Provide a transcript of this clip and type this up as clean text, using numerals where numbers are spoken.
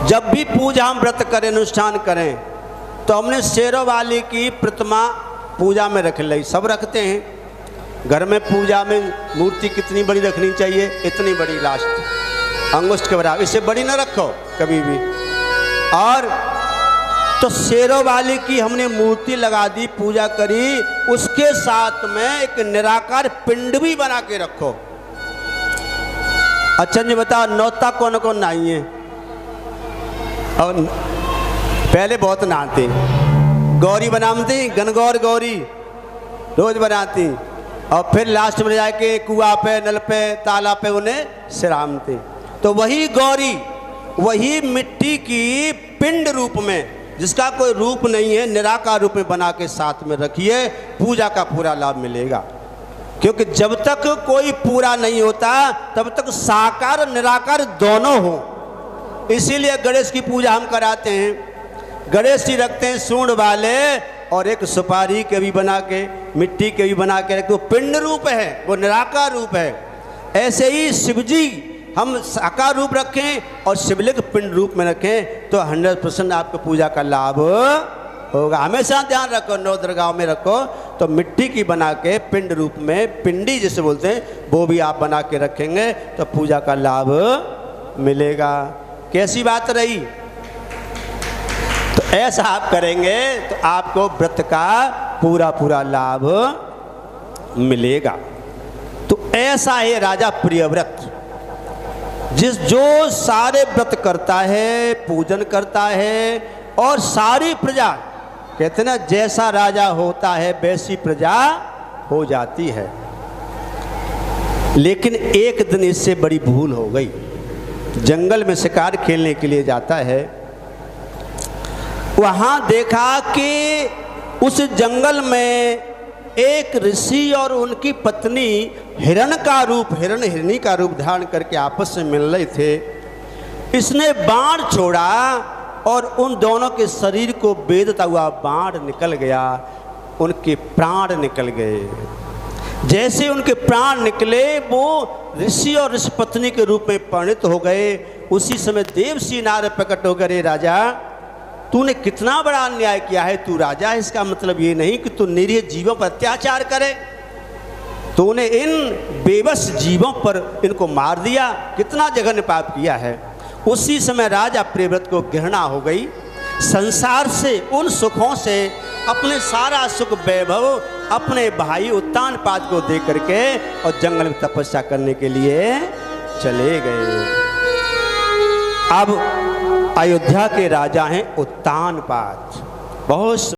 जब भी पूजा हम व्रत करें, अनुष्ठान करें, तो हमने शेरों वाली की प्रतिमा पूजा में रख ली। सब रखते हैं घर में। पूजा में मूर्ति कितनी बड़ी रखनी चाहिए? इतनी बड़ी, लास्ट अंगुष्ठ के बराबर, इससे बड़ी ना रखो कभी भी। और तो शेरों वाली की हमने मूर्ति लगा दी, पूजा करी, उसके साथ में एक निराकार पिंड भी बना के रखो। अच्छा जी बताओ, नौता कौन कौन नहाई है? और पहले बहुत नहाते, गौरी बनाती, गणगौर गौरी रोज बनाती, और फिर लास्ट में जाके कुआं पे, नल पे, तालाब पे उन्हें सिरामती। तो वही गौरी, वही मिट्टी की पिंड रूप में, जिसका कोई रूप नहीं है, निराकार रूप में बना के साथ में रखिए, पूजा का पूरा लाभ मिलेगा। क्योंकि जब तक कोई पूरा नहीं होता तब तक साकार और निराकार दोनों हो। इसीलिए गणेश की पूजा हम कराते हैं। गणेश जी रखते हैं सूंड वाले, और एक सुपारी के भी बना के, मिट्टी के भी बना के रखते, वो पिंड रूप है, वो निराकार रूप है। ऐसे ही शिव जी हम साकार रूप रखें और शिवलिंग पिंड रूप में रखें तो 100% आपको पूजा का लाभ होगा। हमेशा ध्यान रखो, नवदुर्गाओं में रखो तो मिट्टी की बना के पिंड रूप में, पिंडी जिसे बोलते हैं, वो भी आप बना के रखेंगे तो पूजा का लाभ मिलेगा। कैसी बात रही? तो ऐसा आप करेंगे तो आपको व्रत का पूरा पूरा लाभ मिलेगा। तो ऐसा है राजा प्रियव्रत, जो सारे व्रत करता है, पूजन करता है, और सारी प्रजा, कहते ना जैसा राजा होता है वैसी प्रजा हो जाती है। लेकिन एक दिन इससे बड़ी भूल हो गई। जंगल में शिकार खेलने के लिए जाता है, वहां देखा कि उस जंगल में एक ऋषि और उनकी पत्नी हिरण का रूप, हिरणी का रूप धारण करके आपस में मिल रहे थे। इसने बाण छोड़ा और उन दोनों के शरीर को बेधता हुआ बाण निकल गया, उनके प्राण निकल गए। जैसे उनके प्राण निकले वो ऋषि और ऋषि पत्नी के रूप में परिणत हो गए। उसी समय देवसी नारद प्रकट हो गए, राजा तूने कितना बड़ा अन्याय किया है, तू राजा है, इसका मतलब ये नहीं कि तू निरीह जीवों पर अत्याचार करे। तूने इन बेबस जीवों पर इनको मार दिया, कितना जघन्य पाप किया है। उसी समय राजा प्रियव्रत को घृणा हो गई संसार से, उन सुखों से, अपने सारा सुख वैभव अपने भाई उत्तानपाद को दे करके और जंगल में तपस्या करने के लिए चले गए। अब अयोध्या के राजा हैं उत्तानपाद, बहुत